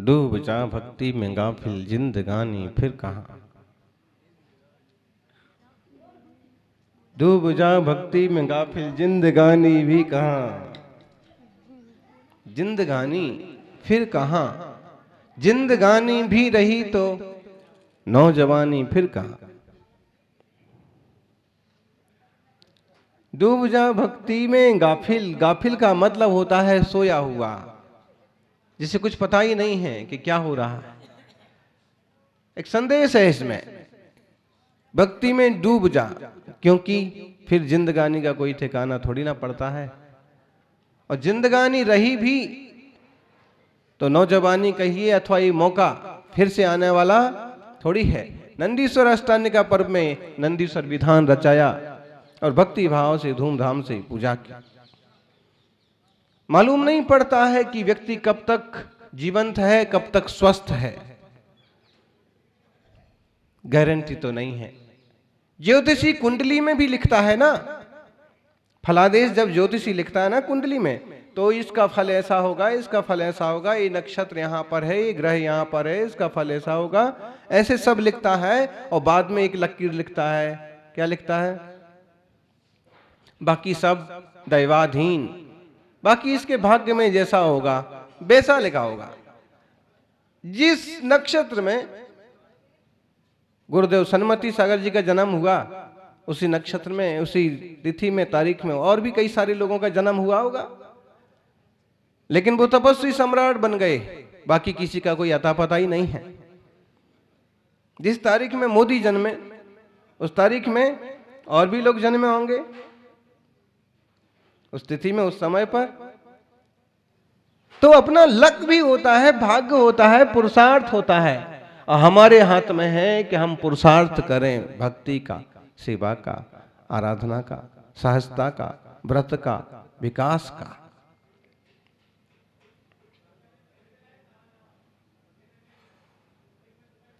डूब जा भक्ति में गाफिल जिंदगानी फिर कहाँ। डूब जा भक्ति में गाफिल जिंदगानी भी कहाँ। जिंदगानी फिर कहाँ। जिंदगानी भी रही तो नौजवानी फिर कहाँ। डूब जा भक्ति में गाफिल। गाफिल का मतलब होता है सोया हुआ, जिसे कुछ पता ही नहीं है कि क्या हो रहा है। एक संदेश है इसमें, भक्ति में डूब जा, क्योंकि फिर जिंदगानी का कोई ठिकाना थोड़ी ना पड़ता है। और जिंदगानी रही भी तो नौजवानी कहिए अथवा ये मौका फिर से आने वाला थोड़ी है। नंदीश्वर अष्टांगिका पर्व में नंदीश्वर विधान रचाया और भक्ति भाव से धूमधाम से पूजा की। मालूम नहीं पड़ता है कि व्यक्ति कब तक जीवंत है, कब तक स्वस्थ है, गारंटी तो नहीं है। ज्योतिषी कुंडली में भी लिखता है ना, फलादेश जब ज्योतिषी लिखता है ना कुंडली में, तो इसका फल ऐसा होगा, इसका फल ऐसा होगा, ये नक्षत्र यहां पर है, ये ग्रह यहां पर है, इसका फल ऐसा होगा, ऐसे सब लिखता है। और बाद में एक लकीर लिखता है। क्या लिखता है? बाकी सब दैवाधीन, बाकी इसके भाग्य में जैसा होगा वैसा लिखा होगा। जिस नक्षत्र में गुरुदेव सन्मति सागर जी का जन्म हुआ, उसी नक्षत्र में, उसी तिथि में, तारीख में और भी कई सारे लोगों का जन्म हुआ होगा, लेकिन वो तपस्वी सम्राट बन गए। बाकी किसी का कोई अता पता ही नहीं है। जिस तारीख में मोदी जन्मे, उस तारीख में और भी लोग जन्मे होंगे, उस तिथि में, उस समय पर। तो अपना लक भी होता है, भाग्य होता है, पुरुषार्थ होता है। और हमारे हाथ में है कि हम पुरुषार्थ करें भक्ति का, सेवा का, आराधना का, सहजता का, व्रत का, विकास का।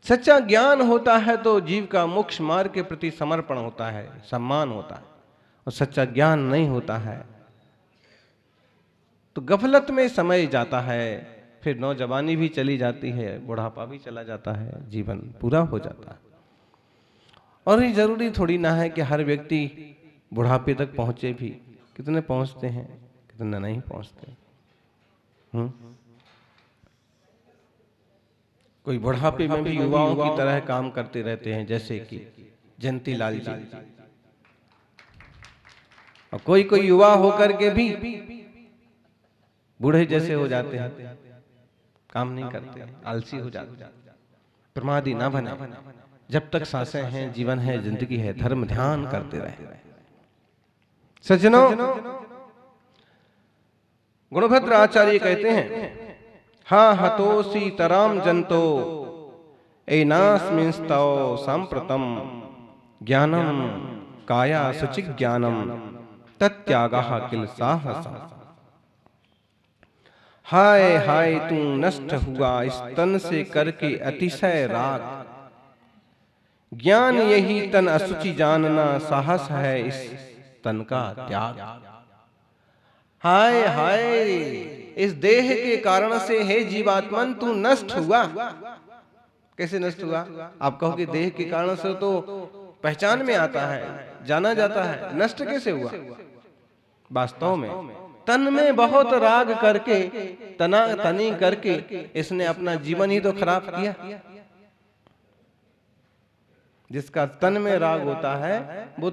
सच्चा ज्ञान होता है तो जीव का मोक्ष मार्ग के प्रति समर्पण होता है, सम्मान होता है। और सच्चा ज्ञान नहीं होता है तो गफलत में समय जाता है, फिर नौजवानी भी चली जाती है, बुढ़ापा भी चला जाता है, जीवन पूरा हो जाता है। और ये जरूरी थोड़ी ना है कि हर व्यक्ति बुढ़ापे तक पहुंचे भी। कितने पहुंचते हैं, कितने नहीं पहुंचते। कोई बुढ़ापे में भी युवाओं की तरह काम करते रहते हैं, जैसे कि जयंती लाल जी। और कोई कोई युवा होकर के भी बूढ़े जैसे हो जाते हैं, काम नहीं करते, आलसी हो जाते हैं। प्रमादी ना बने, जब तक सांसें हैं, जीवन है, जिंदगी है, धर्म ध्यान करते रहे। सज्जनों, गुणभद्र आचार्य कहते हैं, हा हतोसी तराम जंतो एनास्मिंस्तौ सांप्रतम ज्ञानम काया शुचिज्ञानम तत्यागः किल साहसः। हाय हाय तू नष्ट हुआ इस तन से करके अतिशय राग, ज्ञान यही तन असुचि जानना, साहस है इस तन का त्याग। हाय हाय, इस देह के कारण से हे जीवात्मन तू नष्ट हुआ। कैसे नष्ट हुआ? आप कहो कि देह के कारण से तो पहचान में आता है, जाना जाता है, नष्ट कैसे हुआ? वास्तव में तन में बहुत राग करके, तना तनी करके इसने अपना जीवन ही तो खराब किया। जिसका तन में राग होता है वो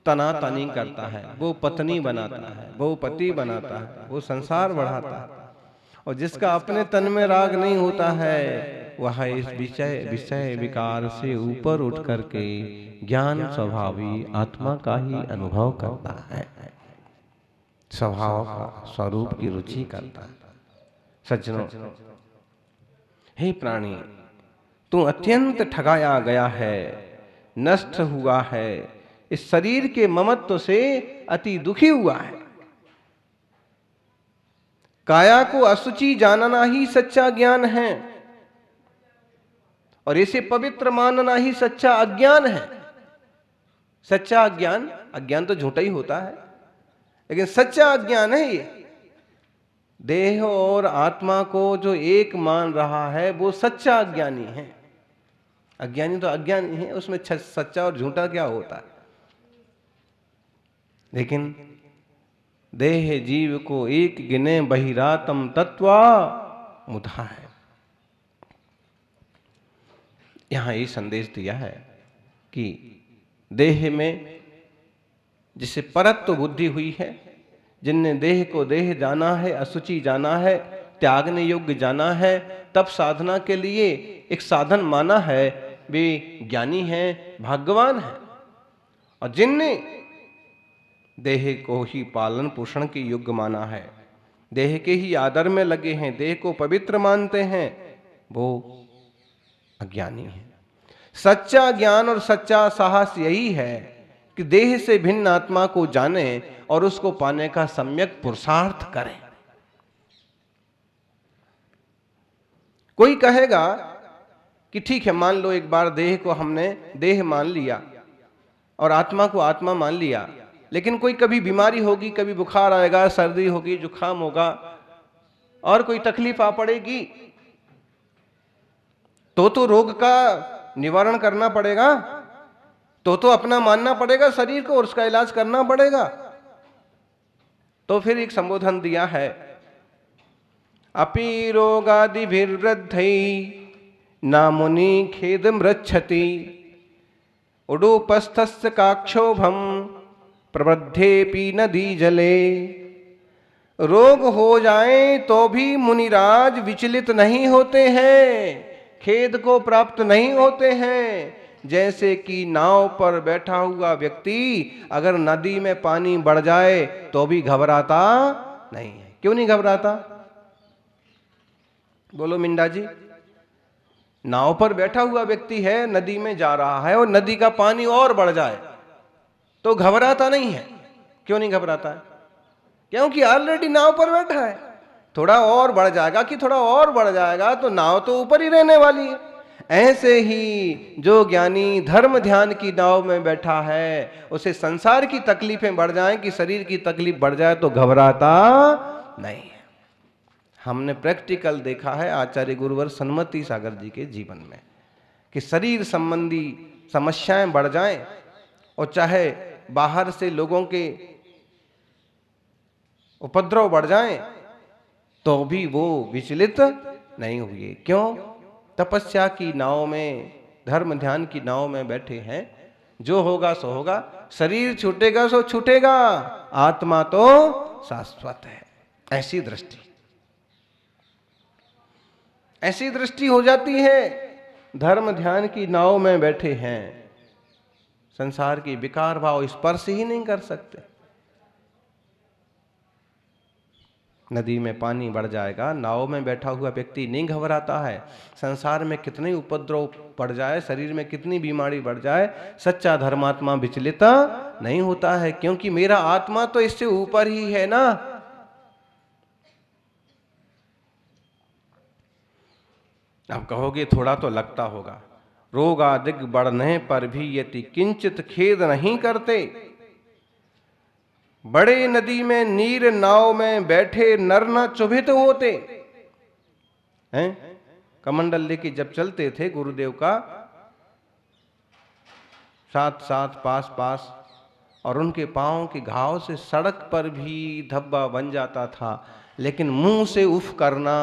तना तनी करता है, वो पत्नी बनाता है, वो पति बनाता है, वो संसार बढ़ाता है। और जिसका अपने तन में राग नहीं होता है, वह इस विषय विकार से ऊपर उठ करके ज्ञान स्वभावी आत्मा का ही अनुभव करता है, स्वभाव का, स्वरूप की रुचि करता है। सज्जनों, हे प्राणी, तू अत्यंत ठगाया गया है, नष्ट हुआ है, इस शरीर के ममत्व से अति दुखी हुआ है। काया को असुचि जानना ही सच्चा ज्ञान है और इसे पवित्र मानना ही सच्चा अज्ञान है। सच्चा अज्ञान अज्ञान तो झूठा ही होता है, लेकिन सच्चा अज्ञान है ये। देह और आत्मा को जो एक मान रहा है वो सच्चा अज्ञानी है। अज्ञानी तो अज्ञानी है, उसमें सच्चा और झूठा क्या होता है। लेकिन देह जीव को एक गिने बहिरातम तत्वा मुधा है। यहां ये संदेश दिया है कि देह में जिसे परत्व बुद्धि हुई है, जिनने देह को देह जाना है, अशुचि जाना है, त्यागने योग्य जाना है, तब साधना के लिए एक साधन माना है, वे ज्ञानी हैं, भाग्यवान हैं। और जिनने देह को ही पालन पोषण के योग्य माना है, देह के ही आदर में लगे हैं, देह को पवित्र मानते हैं, वो अज्ञानी है। सच्चा ज्ञान और सच्चा साहस यही है कि देह से भिन्न आत्मा को जाने और उसको पाने का सम्यक पुरुषार्थ करें। कोई कहेगा कि ठीक है, मान लो एक बार देह को हमने देह मान लिया और आत्मा को आत्मा मान लिया, लेकिन कोई कभी बीमारी होगी, कभी बुखार आएगा, सर्दी होगी, जुकाम होगा और कोई तकलीफ आ पड़ेगी, तो रोग का निवारण करना पड़ेगा, तो अपना मानना पड़ेगा शरीर को और उसका इलाज करना पड़ेगा। तो फिर एक संबोधन दिया है, अपि रोगादिभिर्वृद्धै न मुनि खेदं रक्षति उडुपस्थस्य काक्षोभम प्रवृद्धेपि नदी जले। रोग हो जाए तो भी मुनिराज विचलित नहीं होते हैं, खेद को प्राप्त नहीं होते हैं। जैसे कि नाव पर बैठा हुआ व्यक्ति अगर नदी में पानी बढ़ जाए तो भी घबराता नहीं है। क्यों नहीं घबराता? बोलो मिंडा जी। नाव पर बैठा हुआ व्यक्ति है, नदी में जा रहा है और नदी का पानी और बढ़ जाए तो घबराता नहीं है। क्यों नहीं घबराता है? क्योंकि ऑलरेडी नाव पर बैठा है। थोड़ा और बढ़ जाएगा कि थोड़ा और बढ़ जाएगा तो नाव तो ऊपर ही रहने वाली है। ऐसे ही जो ज्ञानी धर्म ध्यान की नाव में बैठा है, उसे संसार की तकलीफें बढ़ जाएं कि शरीर की तकलीफ बढ़ जाए तो घबराता नहीं है। हमने प्रैक्टिकल देखा है आचार्य गुरुवर सन्मति सागर जी के जीवन में कि शरीर संबंधी समस्याएं बढ़ जाएं और चाहे बाहर से लोगों के उपद्रव बढ़ जाएं तो भी वो विचलित नहीं हुए। क्यों? तपस्या की नाव में, धर्म ध्यान की नाव में बैठे हैं। जो होगा सो होगा, शरीर छूटेगा सो छूटेगा, आत्मा तो शाश्वत है। ऐसी दृष्टि हो जाती है। धर्म ध्यान की नाव में बैठे हैं, संसार की विकार भाव स्पर्श ही नहीं कर सकते। नदी में पानी बढ़ जाएगा, नाव में बैठा हुआ व्यक्ति नहीं घबराता है। संसार में कितने उपद्रव बढ़ जाए, शरीर में कितनी बीमारी बढ़ जाए, सच्चा धर्मात्मा विचलित नहीं होता है, क्योंकि मेरा आत्मा तो इससे ऊपर ही है ना। आप कहोगे थोड़ा तो लगता होगा, रोग आदिक बढ़ने पर भी यति किंचित खेद नहीं करते। बड़े नदी में नीर नाव में बैठे नर न चुभित होते हैं। कमंडल लेके जब चलते थे गुरुदेव का, साथ साथ पास पास, और उनके पांव के घाव से सड़क पर भी धब्बा बन जाता था, लेकिन मुंह से उफ करना,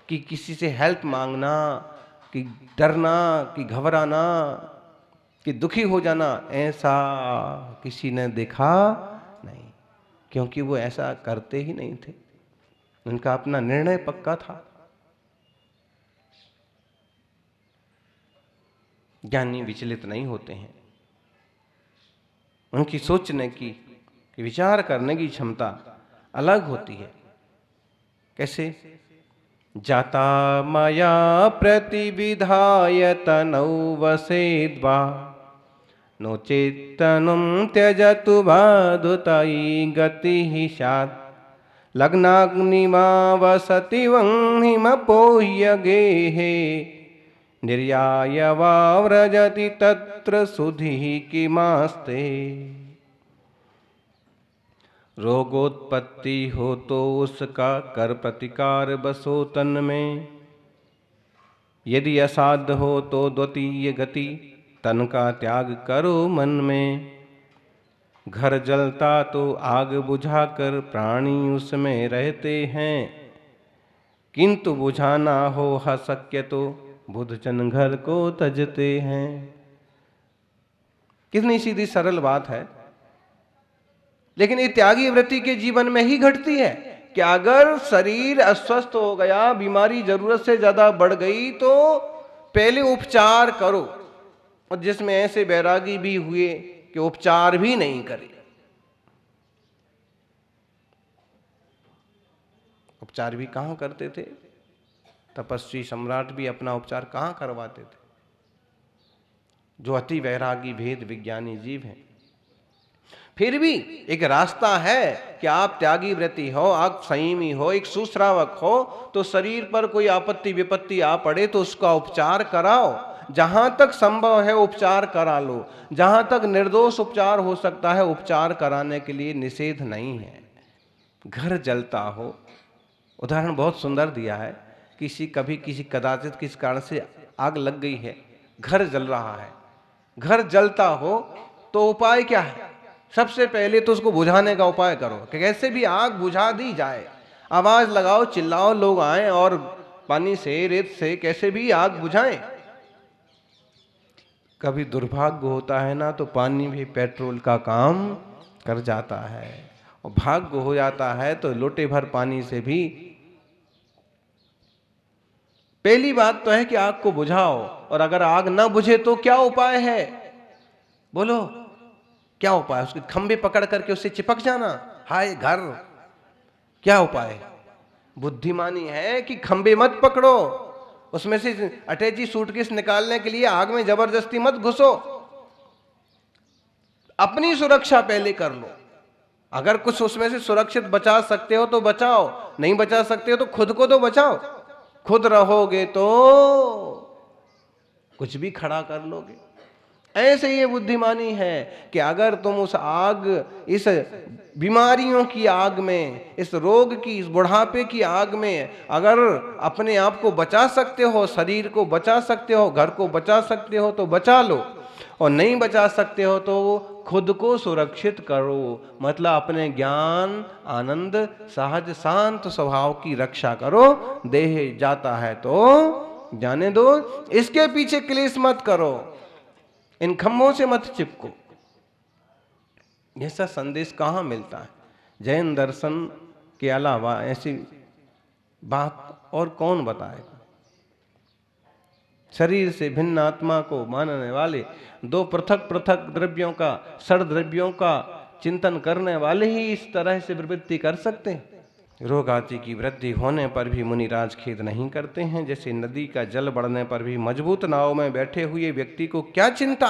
कि किसी से हेल्प मांगना, कि डरना, कि घबराना, कि दुखी हो जाना, ऐसा किसी ने देखा नहीं, क्योंकि वो ऐसा करते ही नहीं थे। उनका अपना निर्णय पक्का था। ज्ञानी विचलित नहीं होते हैं। उनकी सोचने की, विचार करने की क्षमता अलग होती है। कैसे? जाता मया प्रतिविधाय तनौ वसेद्वा नो चेतनुं त्यजतु बाधुतायि गतिः स्यात् लग्नाग्निमा वसति वह्निमपोह्य गेहे निर्याय वा व्रजति तत्र सुधिः किमास्ते। रोगोत्पत्ति हो तो उसका कर प्रतिकार बसो तन में। यदि असाध्य हो तो द्वितीय गति तन का त्याग करो मन में। घर जलता तो आग बुझाकर प्राणी उसमें रहते हैं, किंतु बुझाना हो अशक्य तो बुद्धजन घर को तजते हैं। कितनी सीधी सरल बात है, लेकिन ये त्यागी वृत्ति के जीवन में ही घटती है कि अगर शरीर अस्वस्थ हो गया, बीमारी जरूरत से ज्यादा बढ़ गई, तो पहले उपचार करो। और जिसमें ऐसे बैरागी भी हुए कि उपचार भी नहीं करे। उपचार भी कहां करते थे? तपस्वी सम्राट भी अपना उपचार कहां करवाते थे? जो अति वैरागी भेद विज्ञानी जीव हैं। फिर भी एक रास्ता है कि आप त्यागी व्रती हो, आप संयमी हो, एक सुश्रावक हो, तो शरीर पर कोई आपत्ति विपत्ति आ पड़े तो उसका उपचार कराओ। जहां तक संभव है उपचार करा लो। जहां तक निर्दोष उपचार हो सकता है, उपचार कराने के लिए निषेध नहीं है। घर जलता हो, उदाहरण बहुत सुंदर दिया है। किसी कदाचित किस कारण से आग लग गई है, घर जल रहा है। घर जलता हो तो उपाय क्या है? सबसे पहले तो उसको बुझाने का उपाय करो कि कैसे भी आग बुझा दी जाए। आवाज लगाओ, चिल्लाओ, लोग आए और पानी से, रेत से कैसे भी आग बुझाएं। कभी दुर्भाग्य होता है ना, तो पानी भी पेट्रोल का काम कर जाता है। और भाग्य हो जाता है तो लोटे भर पानी से भी। पहली बात तो है कि आग को बुझाओ। और अगर आग ना बुझे तो क्या उपाय है? बोलो, क्या उपाय? उसके खंभे पकड़ करके उससे चिपक जाना? हाय घर, क्या उपाय है? बुद्धिमानी है कि खंभे मत पकड़ो, उसमें से अटैची सूटकेस निकालने के लिए आग में जबरदस्ती मत घुसो। अपनी सुरक्षा पहले कर लो। अगर कुछ उसमें से सुरक्षित बचा सकते हो तो बचाओ, नहीं बचा सकते हो तो खुद को तो बचाओ। खुद रहोगे तो कुछ भी खड़ा कर लोगे। ऐसे ये बुद्धिमानी है कि अगर तुम उस आग, इस बीमारियों की आग में, इस रोग की, इस बुढ़ापे की आग में अगर अपने आप को बचा सकते हो, शरीर को बचा सकते हो, घर को बचा सकते हो तो बचा लो। और नहीं बचा सकते हो तो खुद को सुरक्षित करो। मतलब अपने ज्ञान, आनंद, सहज शांत स्वभाव की रक्षा करो। देह जाता है तो जाने दो, इसके पीछे क्लेश मत करो, इन खम्भों से मत चिपको। ऐसा संदेश कहां मिलता है? जैन दर्शन के अलावा ऐसी बात और कौन बताएगा? शरीर से भिन्न आत्मा को मानने वाले, दो पृथक पृथक द्रव्यों का, षड द्रव्यों का चिंतन करने वाले ही इस तरह से प्रवृत्ति कर सकते हैं। रोग आदि की वृद्धि होने पर भी मुनिराज खेद नहीं करते हैं। जैसे नदी का जल बढ़ने पर भी मजबूत नाव में बैठे हुए व्यक्ति को क्या चिंता,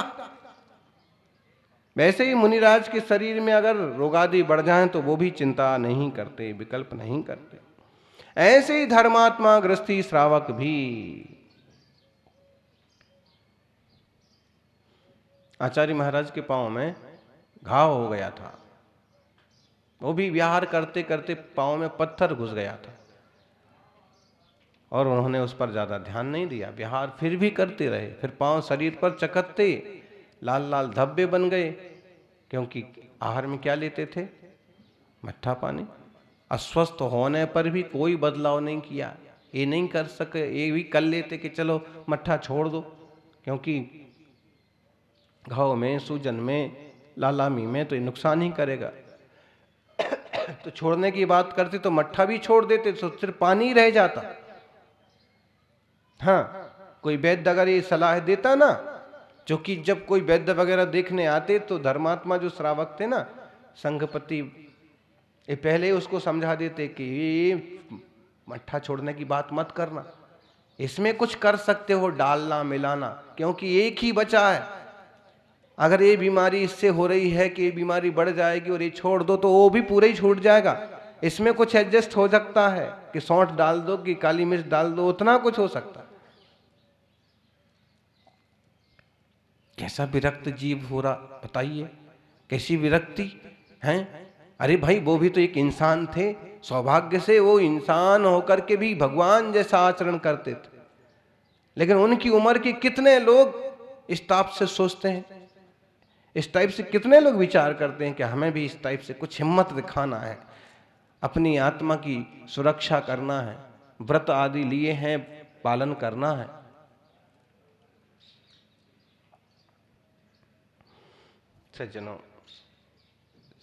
वैसे ही मुनिराज के शरीर में अगर रोग आदि बढ़ जाएं तो वो भी चिंता नहीं करते, विकल्प नहीं करते। ऐसे ही धर्मात्मा, गृहस्थी, श्रावक भी। आचार्य महाराज के पांव में घाव हो गया था। वो भी विहार करते करते पांव में पत्थर घुस गया था और उन्होंने उस पर ज्यादा ध्यान नहीं दिया। विहार फिर भी करते रहे। फिर पांव शरीर पर चकत्ते लाल लाल धब्बे बन गए, क्योंकि आहार में क्या लेते थे? मट्ठा पानी। अस्वस्थ होने पर भी कोई बदलाव नहीं किया। ये नहीं कर सके, ये भी कर लेते कि चलो मट्ठा छोड़ दो, क्योंकि घाव में, सूजन में, लालामी में तो ये नुकसान ही करेगा। तो छोड़ने की बात करते तो मट्ठा भी छोड़ देते, तो सिर्फ पानी रह जाता। हाँ, कोई वैद्य अगर ये सलाह देता ना, जो कि जब कोई वैद्य वगैरह देखने आते तो धर्मात्मा जो श्रावक थे ना, संघपति, ये पहले उसको समझा देते कि मट्ठा छोड़ने की बात मत करना, इसमें कुछ कर सकते हो डालना मिलाना, क्योंकि एक ही बचा है। अगर ये बीमारी इससे हो रही है कि ये बीमारी बढ़ जाएगी और ये छोड़ दो तो वो भी पूरा ही छूट जाएगा। इसमें कुछ एडजस्ट हो सकता है कि सौंठ डाल दो कि काली मिर्च डाल दो, उतना कुछ हो सकता है। कैसा विरक्त जीव हो रहा, बताइए, कैसी विरक्ति है। अरे भाई, वो भी तो एक इंसान थे, सौभाग्य से वो इंसान होकर के भी भगवान जैसा आचरण करते थे। लेकिन उनकी उम्र के कितने लोग इस टाइप से सोचते हैं, इस टाइप से कितने लोग विचार करते हैं कि हमें भी इस टाइप से कुछ हिम्मत दिखाना है, अपनी आत्मा की सुरक्षा करना है, व्रत आदि लिए हैं, पालन करना है। सज्जनों,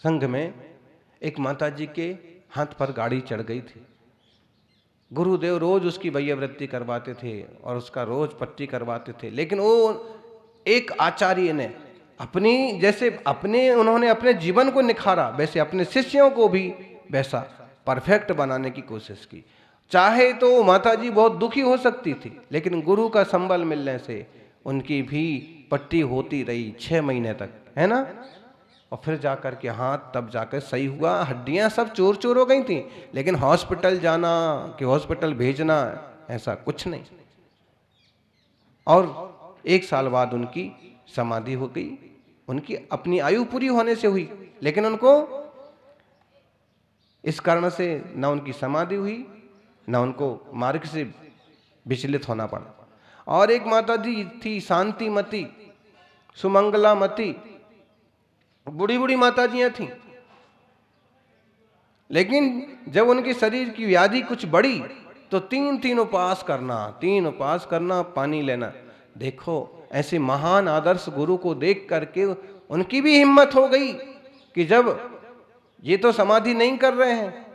संघ में एक माताजी के हाथ पर गाड़ी चढ़ गई थी। गुरुदेव रोज उसकी वैयावृत्ति करवाते थे और उसका रोज पट्टी करवाते थे, लेकिन वो एक आचार्य ने उन्होंने अपने जीवन को निखारा, वैसे अपने शिष्यों को भी वैसा परफेक्ट बनाने की कोशिश की। चाहे तो माताजी बहुत दुखी हो सकती थी, लेकिन गुरु का संबल मिलने से उनकी भी पट्टी होती रही 6 महीने तक, है ना। और फिर जाकर के हाथ तब जाकर सही हुआ। हड्डियां सब चूर चूर हो गई थी, लेकिन हॉस्पिटल जाना कि हॉस्पिटल भेजना, ऐसा कुछ नहीं। और 1 साल बाद उनकी समाधि हो गई। उनकी अपनी आयु पूरी होने से हुई, लेकिन उनको इस कारण से न उनकी समाधि हुई, न उनको मार्ग से विचलित होना पड़ा। और एक माता जी थी शांतिमती, सुमंगलामती, बूढ़ी बूढ़ी माताजियां थीं, लेकिन जब उनके शरीर की व्याधि कुछ बढ़ी तो 3 उपवास करना, पानी लेना। देखो, ऐसे महान आदर्श गुरु को देख करके उनकी भी हिम्मत हो गई कि जब ये तो समाधि नहीं कर रहे हैं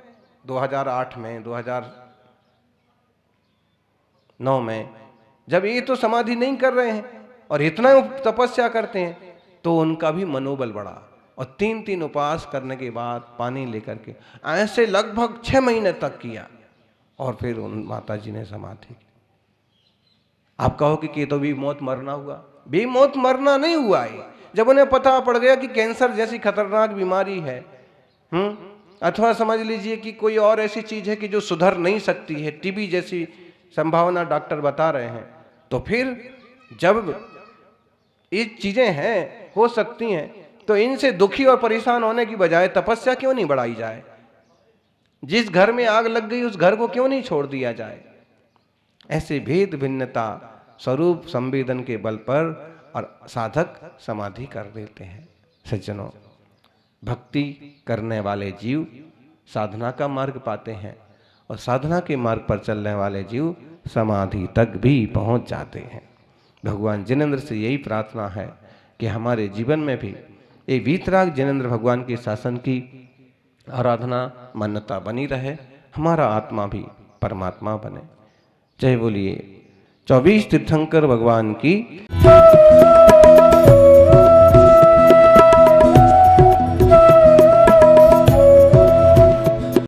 2008 में, 2009 में, जब ये तो समाधि नहीं कर रहे हैं और इतना तपस्या करते हैं, तो उनका भी मनोबल बढ़ा। और 3 उपवास करने के बाद पानी लेकर के ऐसे लगभग 6 महीने तक किया, और फिर उन माता जी ने समाधि की। आप कहोगे कि तो भी मौत मरना हुआ। भी मौत मरना नहीं हुआ है। जब उन्हें पता पड़ गया कि कैंसर जैसी खतरनाक बीमारी है, अथवा समझ लीजिए कि कोई और ऐसी चीज है कि जो सुधर नहीं सकती है, टीबी जैसी संभावना डॉक्टर बता रहे हैं, तो फिर जब ये चीजें हैं, हो सकती हैं, तो इनसे दुखी और परेशान होने की बजाय तपस्या क्यों नहीं बढ़ाई जाए? जिस घर में आग लग गई उस घर को क्यों नहीं छोड़ दिया जाए? ऐसे भेद भिन्नता स्वरूप संवेदन के बल पर और साधक समाधि कर देते हैं। सज्जनों, भक्ति करने वाले जीव साधना का मार्ग पाते हैं, और साधना के मार्ग पर चलने वाले जीव समाधि तक भी पहुंच जाते हैं। भगवान जिनेंद्र से यही प्रार्थना है कि हमारे जीवन में भी ये वीतराग जिनेंद्र भगवान के शासन की आराधना मान्यता बनी रहे, हमारा आत्मा भी परमात्मा बने। जय बोलिए 24 तीर्थंकर भगवान की।